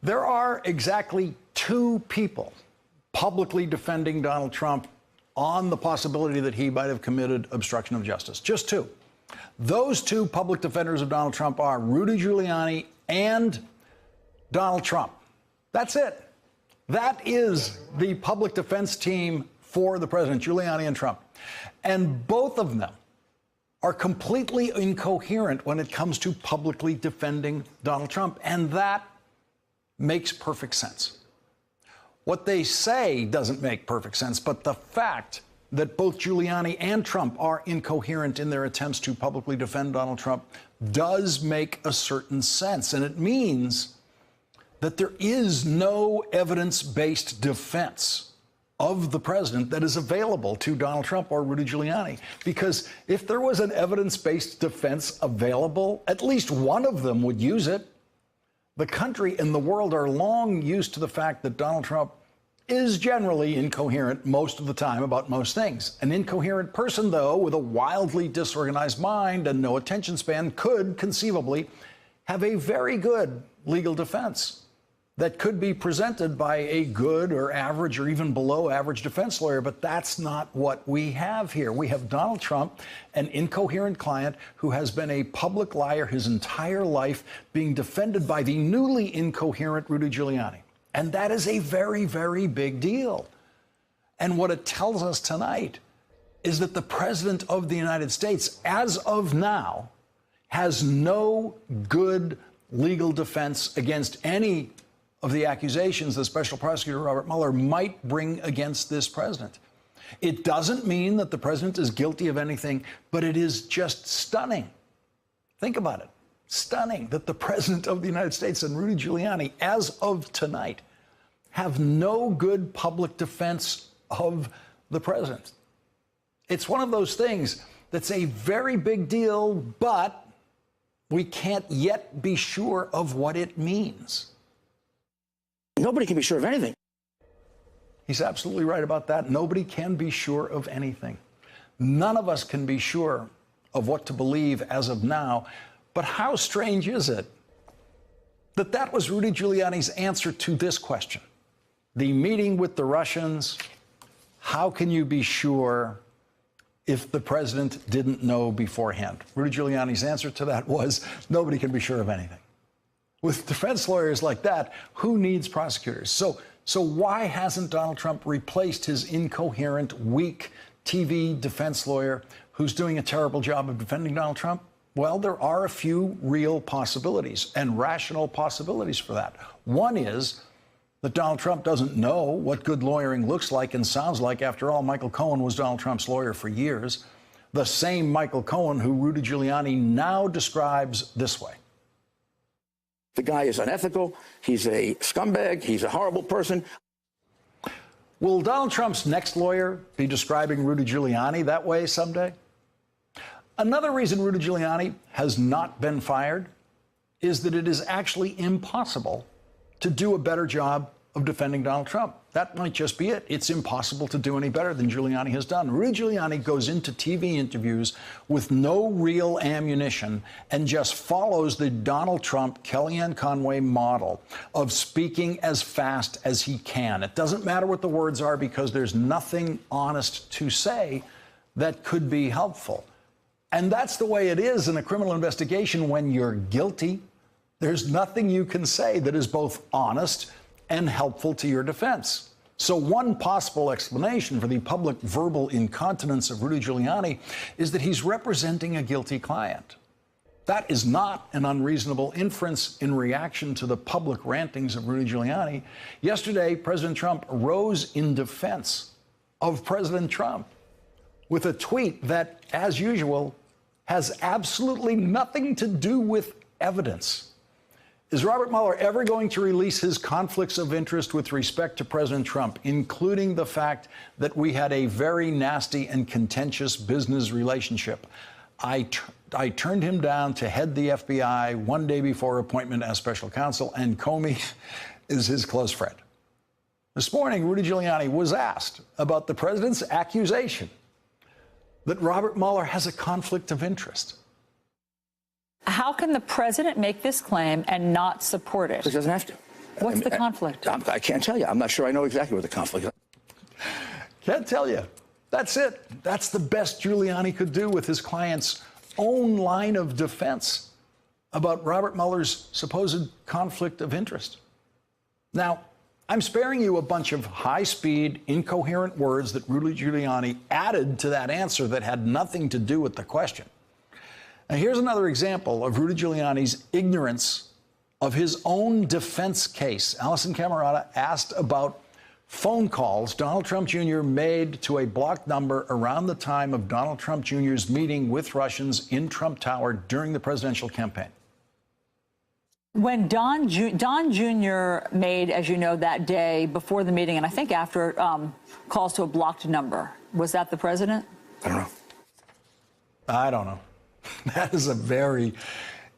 There are exactly two people publicly defending Donald Trump on the possibility that he might have committed obstruction of justice. Just two. Those two public defenders of Donald Trump are Rudy Giuliani and Donald Trump. That's it. That is the public defense team for the president, Giuliani and Trump. And both of them are completely incoherent when it comes to publicly defending Donald Trump. And that makes perfect sense. What they say doesn't make perfect sense, but the fact that both Giuliani and Trump are incoherent in their attempts to publicly defend Donald Trump does make a certain sense. And it means that there is no evidence-based defense of the president that is available to Donald Trump or Rudy Giuliani. Because if there was an evidence-based defense available, at least one of them would use it. The country and the world are long used to the fact that Donald Trump is generally incoherent most of the time about most things. An incoherent person, though, with a wildly disorganized mind and no attention span could conceivably have a very good legal defense that could be presented by a good or average or even below average defense lawyer. But that's not what we have here. We have Donald Trump, an incoherent client who has been a public liar his entire life, being defended by the newly incoherent Rudy Giuliani. And that is a very, very big deal. And what it tells us tonight is that the president of the United States, as of now, has no good legal defense against any of the accusations that Special Prosecutor Robert Mueller might bring against this president. It doesn't mean that the president is guilty of anything, but it is just stunning. Think about it. Stunning that the president of the United States and Rudy Giuliani, as of tonight, have no good public defense of the president. It's one of those things that's a very big deal, but we can't yet be sure of what it means. Nobody can be sure of anything. He's absolutely right about that. Nobody can be sure of anything. None of us can be sure of what to believe as of now. But how strange is it that that was Rudy Giuliani's answer to this question? The meeting with the Russians, how can you be sure if the president didn't know beforehand? Rudy Giuliani's answer to that was, nobody can be sure of anything. With defense lawyers like that, who needs prosecutors? So why hasn't Donald Trump replaced his incoherent, weak TV defense lawyer who's doing a terrible job of defending Donald Trump? Well, there are a few real possibilities and rational possibilities for that. One is that Donald Trump doesn't know what good lawyering looks like and sounds like. After all, Michael Cohen was Donald Trump's lawyer for years. The same Michael Cohen who Rudy Giuliani now describes this way. The guy is unethical. He's a scumbag. He's a horrible person. Will Donald Trump's next lawyer be describing Rudy Giuliani that way someday? Another reason Rudy Giuliani has not been fired is that it is actually impossible to do a better job of defending Donald Trump. That might just be it. It's impossible to do any better than Giuliani has done. Rudy Giuliani goes into TV interviews with no real ammunition and just follows the Donald Trump, Kellyanne Conway model of speaking as fast as he can. It doesn't matter what the words are because there's nothing honest to say that could be helpful. And that's the way it is in a criminal investigation when you're guilty. There's nothing you can say that is both honest and helpful to your defense. So one possible explanation for the public verbal incontinence of Rudy Giuliani is that he's representing a guilty client. That is not an unreasonable inference in reaction to the public rantings of Rudy Giuliani. Yesterday, President Trump rose in defense of President Trump with a tweet that, as usual, has absolutely nothing to do with evidence. Is Robert Mueller ever going to release his conflicts of interest with respect to President Trump, including the fact that we had a very nasty and contentious business relationship? I turned him down to head the FBI one day before appointment as special counsel, and Comey is his close friend. This morning, Rudy Giuliani was asked about the president's accusation that Robert Mueller has a conflict of interest. How can the president make this claim and not support it? He doesn't have to. What's the conflict? I can't tell you. I'm not sure I know exactly what the conflict is. Can't tell you. That's it. That's the best Giuliani could do with his client's own line of defense about Robert Mueller's supposed conflict of interest. Now, I'm sparing you a bunch of high-speed, incoherent words that Rudy Giuliani added to that answer that had nothing to do with the question. Now, here's another example of Rudy Giuliani's ignorance of his own defense case. Allison Camerata asked about phone calls Donald Trump Jr. made to a blocked number around the time of Donald Trump Jr.'s meeting with Russians in Trump Tower during the presidential campaign. When Don Jr. made, as you know, that day before the meeting, and I think after, calls to a blocked number, was that the president? I don't know. I don't know. That is a very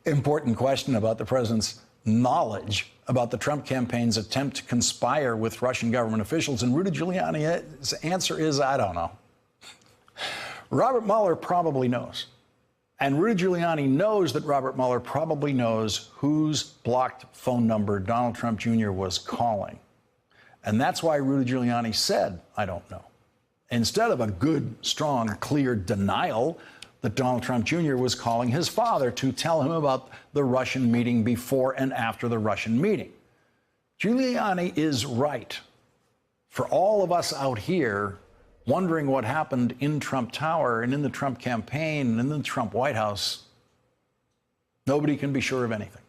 important question about the president's knowledge about the Trump campaign's attempt to conspire with Russian government officials. And Rudy Giuliani's answer is, I don't know. Robert Mueller probably knows. And Rudy Giuliani knows that Robert Mueller probably knows whose blocked phone number Donald Trump Jr. was calling. And that's why Rudy Giuliani said, I don't know, instead of a good, strong, clear denial that Donald Trump Jr. was calling his father to tell him about the Russian meeting before and after the Russian meeting. Giuliani is right. For all of us out here wondering what happened in Trump Tower and in the Trump campaign and in the Trump White House, nobody can be sure of anything.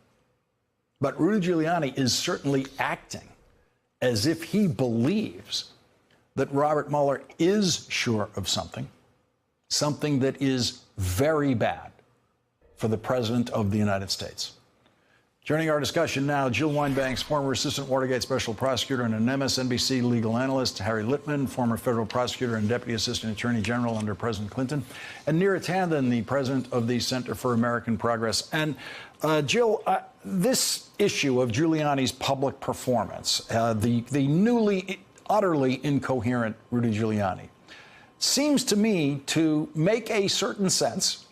But Rudy Giuliani is certainly acting as if he believes that Robert Mueller is sure of something that is very bad for the President of the United States. Joining our discussion now, Jill Wine-Banks, former Assistant Watergate Special Prosecutor and an MSNBC legal analyst; Harry Litman, former federal prosecutor and Deputy Assistant Attorney General under President Clinton; and Neera Tanden, the President of the Center for American Progress. And Jill, this issue of Giuliani's public performance, the newly, utterly incoherent Rudy Giuliani, seems to me to make a certain sense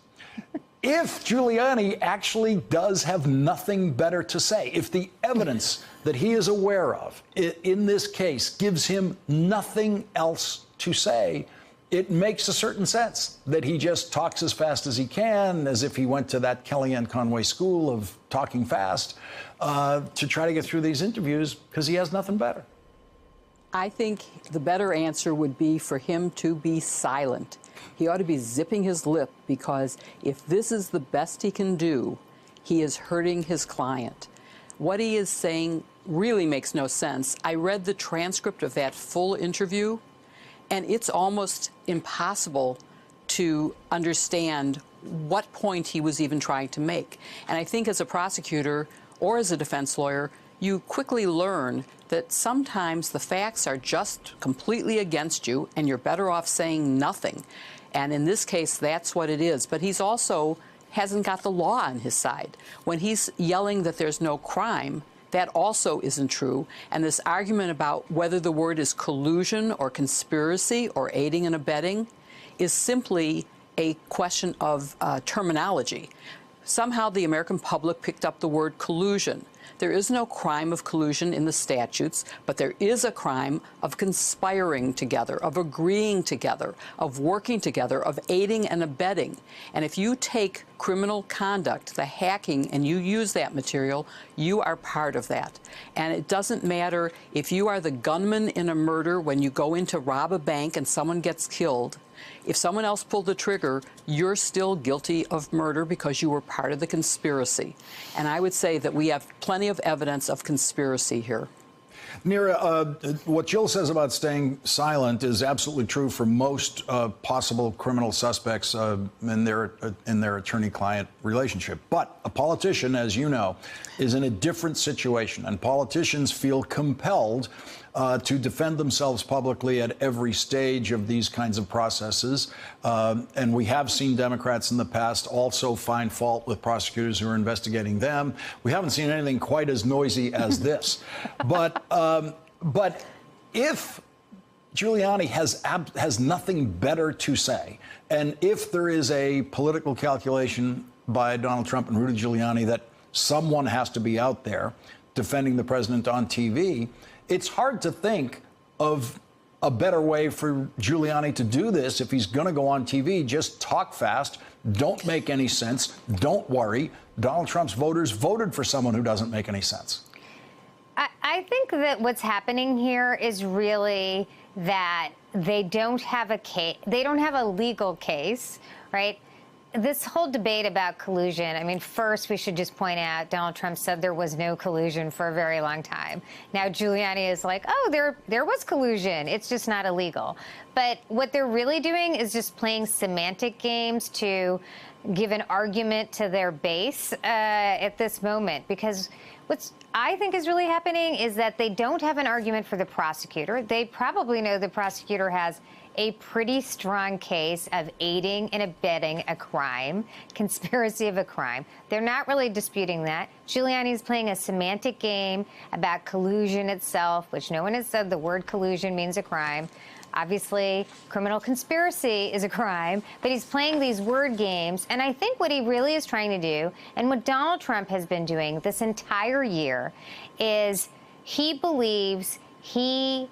if Giuliani actually does have nothing better to say, if the evidence that he is aware of in this case gives him nothing else to say. It makes a certain sense that he just talks as fast as he can, as if he went to that Kellyanne Conway school of talking fast, to try to get through these interviews because he has nothing better. I think the better answer would be for him to be silent. He ought to be zipping his lip, because if this is the best he can do, he is hurting his client. What he is saying really makes no sense. I read the transcript of that full interview, and it's almost impossible to understand what point he was even trying to make. And I think as a prosecutor or as a defense lawyer, you quickly learn that sometimes the facts are just completely against you, and you're better off saying nothing. And in this case, that's what it is. But he's also hasn't got the law on his side. When he's yelling that there's no crime, that also isn't true. And this argument about whether the word is collusion or conspiracy or aiding and abetting is simply a question of terminology. Somehow the American public picked up the word collusion. There is no crime of collusion in the statutes, but there is a crime of conspiring together, of agreeing together, of working together, of aiding and abetting. And if you take criminal conduct, the hacking, and you use that material, you are part of that. And it doesn't matter if you are the gunman in a murder when you go in to rob a bank and someone gets killed. If someone else pulled the trigger, you're still guilty of murder because you were part of the conspiracy. And I would say that we have plenty of evidence of conspiracy here. Neera, what Jill says about staying silent is absolutely true for most possible criminal suspects in their attorney-client relationship. But a politician, as you know, is in a different situation, and politicians feel compelled to defend themselves publicly at every stage of these kinds of processes. And we have seen Democrats in the past also find fault with prosecutors who are investigating them. We haven't seen anything quite as noisy as this. But if Giuliani has nothing better to say, and if there is a political calculation by Donald Trump and Rudy Giuliani that someone has to be out there defending the president on TV, it's hard to think of a better way for Giuliani to do this. If he's going to go on TV, just talk fast, don't make any sense, don't worry. Donald Trump's voters voted for someone who doesn't make any sense. I think that what's happening here is really that they don't have a case, they don't have a legal case, right? This whole debate about collusion, I mean, first we should just point out Donald Trump said there was no collusion for a very long time. Now Giuliani is like, oh, there was collusion. It's just not illegal. But what they're really doing is just playing semantic games to give an argument to their base at this moment. Because what's I think is really happening is that they don't have an argument for the prosecutor. They probably know the prosecutor has a pretty strong case of aiding and abetting a crime, conspiracy of a crime. They're not really disputing that. Giuliani's playing a semantic game about collusion itself, which no one has said the word collusion means a crime. Obviously, criminal conspiracy is a crime, but he's playing these word games. And I think what he really is trying to do, and what Donald Trump has been doing this entire year, is he believes he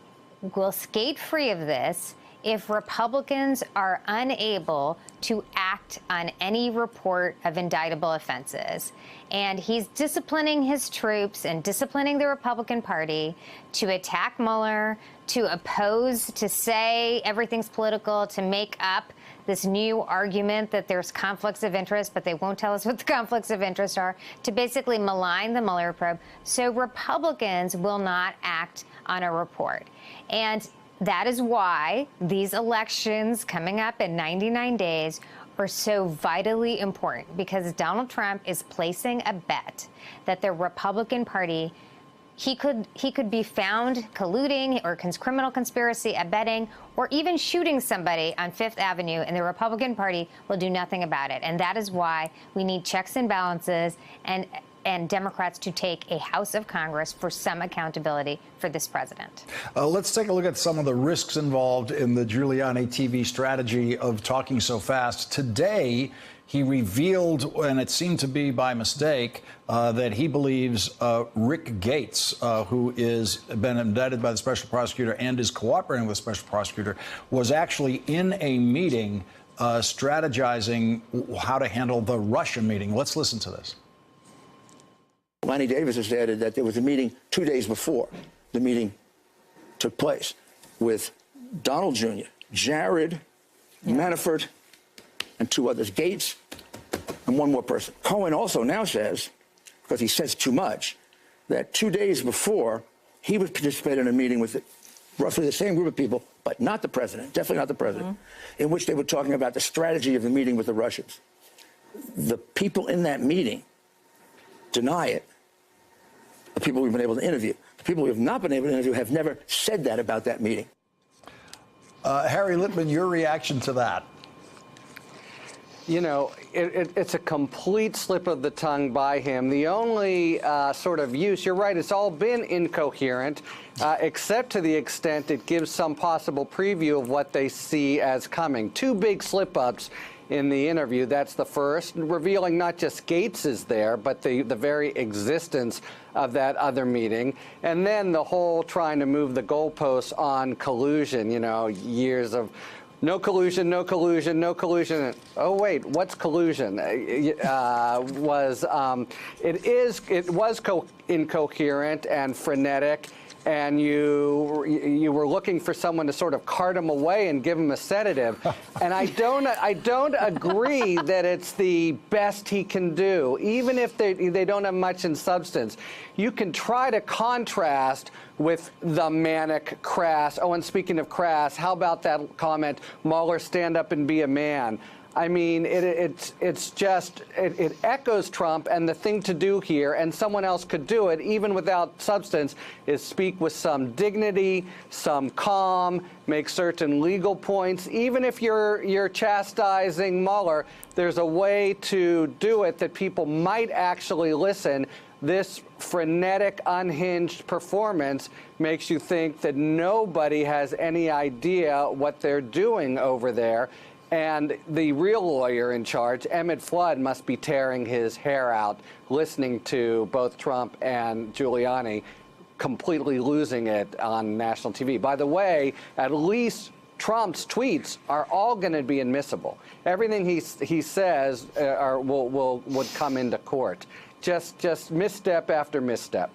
will skate free of this if Republicans are unable to act on any report of indictable offenses. And he's disciplining his troops and disciplining the Republican Party to attack Mueller, to oppose, to say everything's political, to make up this new argument that there's conflicts of interest, but they won't tell us what the conflicts of interest are, to basically malign the Mueller probe. So Republicans will not act on a report. And that is why these elections coming up in 99 days are so vitally important, because Donald Trump is placing a bet that the Republican Party, he could be found colluding or criminal conspiracy, abetting, or even shooting somebody on Fifth Avenue, and the Republican Party will do nothing about it. And that is why we need checks and balances and Democrats to take a House of Congress for some accountability for this president. Let's take a look at some of the risks involved in the Giuliani TV strategy of talking so fast. Today, he revealed, and it seemed to be by mistake, that he believes Rick Gates, who is been indicted by the special prosecutor and is cooperating with the special prosecutor, was actually in a meeting strategizing how to handle the Russia meeting. Let's listen to this. Lanny Davis has added that there was a meeting 2 days before the meeting took place with Donald Jr., Jared, Manafort, and two others, Gates, and one more person. Cohen also now says, because he says too much, that 2 days before, he would participate in a meeting with roughly the same group of people, but not the president, definitely not the president, in which they were talking about the strategy of the meeting with the Russians. The people in that meeting deny it. The people we've been able to interview. The people we have not been able to interview have never said that about that meeting. Harry Litman, your reaction to that? You know, it's a complete slip of the tongue by him. The only sort of use, you're right, it's all been incoherent, except to the extent it gives some possible preview of what they see as coming. Two big slip-ups in the interview. That's the first, revealing not just Gates is there, but the very existence of that other meeting. And then the whole trying to move the goalposts on collusion, you know, years of no collusion, no collusion, no collusion. Oh, wait, what's collusion? It was incoherent and frenetic, and you were looking for someone to sort of cart him away and give him a sedative. And I don't agree that it's the best he can do, even if they don't have much in substance. You can try to contrast with the manic crass. Oh, and speaking of crass, how about that comment, Mueller, stand up and be a man? I mean, it echoes Trump, and the thing to do here, and someone else could do it, even without substance, is speak with some dignity, some calm, make certain legal points. Even if you're chastising Mueller, there's a way to do it that people might actually listen. This frenetic, unhinged performance makes you think that nobody has any idea what they're doing over there. And the real lawyer in charge, Emmett Flood, must be tearing his hair out listening to both Trump and Giuliani, completely losing it on national TV. By the way, at least Trump's tweets are all going to be admissible. Everything he says would come into court. Just misstep after misstep.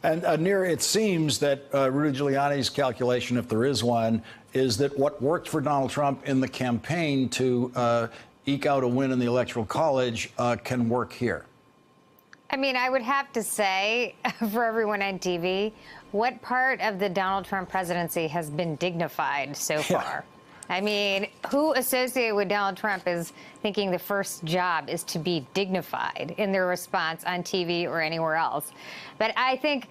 And Nir, it seems that Rudy Giuliani's calculation, if there is one, is that what worked for Donald Trump in the campaign to eke out a win in the Electoral College can work here. I mean, I would have to say, for everyone on TV, what part of the Donald Trump presidency has been dignified so far? I mean, who associated with Donald Trump is thinking the first job is to be dignified in their response on TV or anywhere else? But I think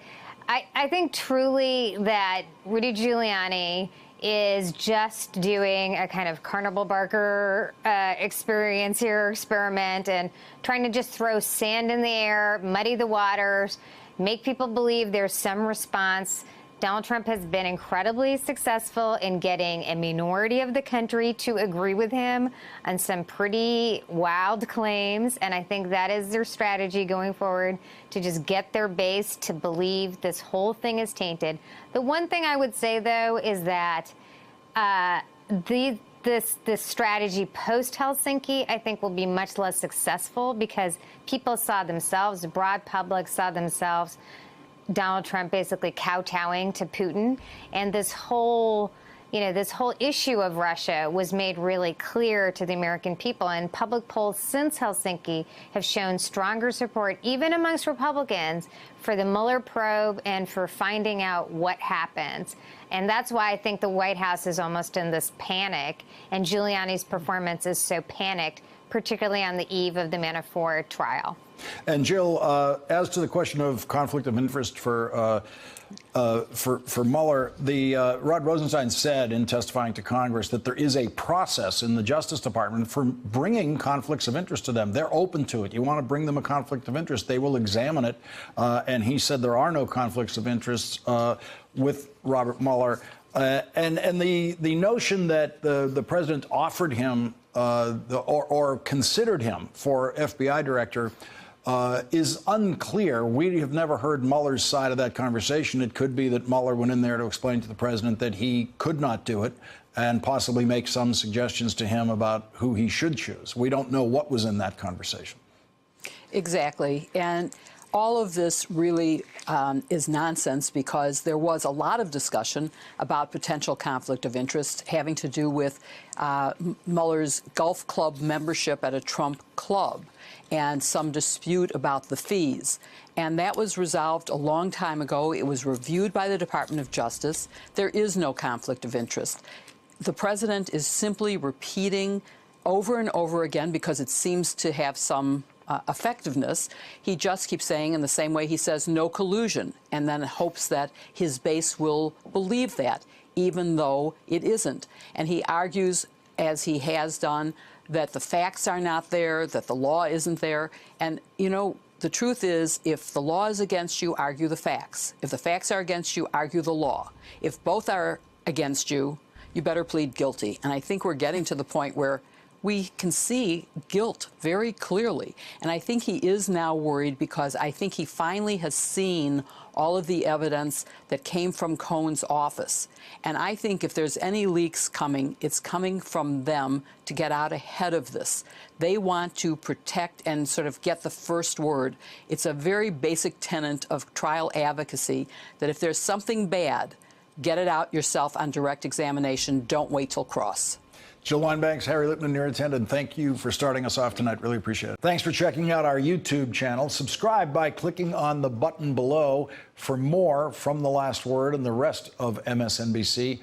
truly that Rudy Giuliani is just doing a kind of carnival barker experience here, experiment, and trying to just throw sand in the air, muddy the waters, make people believe there's some response. Donald Trump has been incredibly successful in getting a minority of the country to agree with him on some pretty wild claims, and I think that is their strategy going forward, to just get their base to believe this whole thing is tainted. The one thing I would say, though, is that this strategy post-Helsinki, I think, will be much less successful because people saw themselves, the broad public saw themselves, Donald Trump basically kowtowing to Putin, and this whole issue of Russia was made really clear to the American people. And public polls since Helsinki have shown stronger support, even amongst Republicans, for the Mueller probe and for finding out what happens. And that's why I think the White House is almost in this panic, and Giuliani's performance is so panicked, particularly on the eve of the Manafort trial. And Jill, as to the question of conflict of interest for Mueller, Rod Rosenstein said in testifying to Congress that there is a process in the Justice Department for bringing conflicts of interest to them. They're open to it. You want to bring them a conflict of interest, they will examine it. And he said there are no conflicts of interest with Robert Mueller. And the notion that the president offered him or considered him for FBI director is unclear. We have never heard Mueller's side of that conversation. It could be that Mueller went in there to explain to the president that he could not do it and possibly make some suggestions to him about who he should choose. We don't know what was in that conversation. Exactly. And all of this really is nonsense, because there was a lot of discussion about potential conflict of interest having to do with Mueller's golf club membership at a Trump club and some dispute about the fees. And that was resolved a long time ago. It was reviewed by the Department of Justice. There is no conflict of interest. The president is simply repeating over and over again, because it seems to have some effectiveness. He just keeps saying, in the same way he says no collusion, and then hopes that his base will believe that, even though it isn't. And he argues, as he has done, that the facts are not there, that the law isn't there. And, you know, the truth is, if the law is against you, argue the facts. If the facts are against you, argue the law. If both are against you, you better plead guilty. And I think we're getting to the point where we can see guilt very clearly. And I think he is now worried, because I think he finally has seen all of the evidence that came from Cohen's office. And I think if there's any leaks coming, it's coming from them to get out ahead of this. They want to protect and sort of get the first word. It's a very basic tenet of trial advocacy that if there's something bad, get it out yourself on direct examination. Don't wait till cross. Jill Wine-Banks, Harry Lipman, Nir Attendant, thank you for starting us off tonight. Really appreciate it. Thanks for checking out our YouTube channel. Subscribe by clicking on the button below for more from The Last Word and the rest of MSNBC.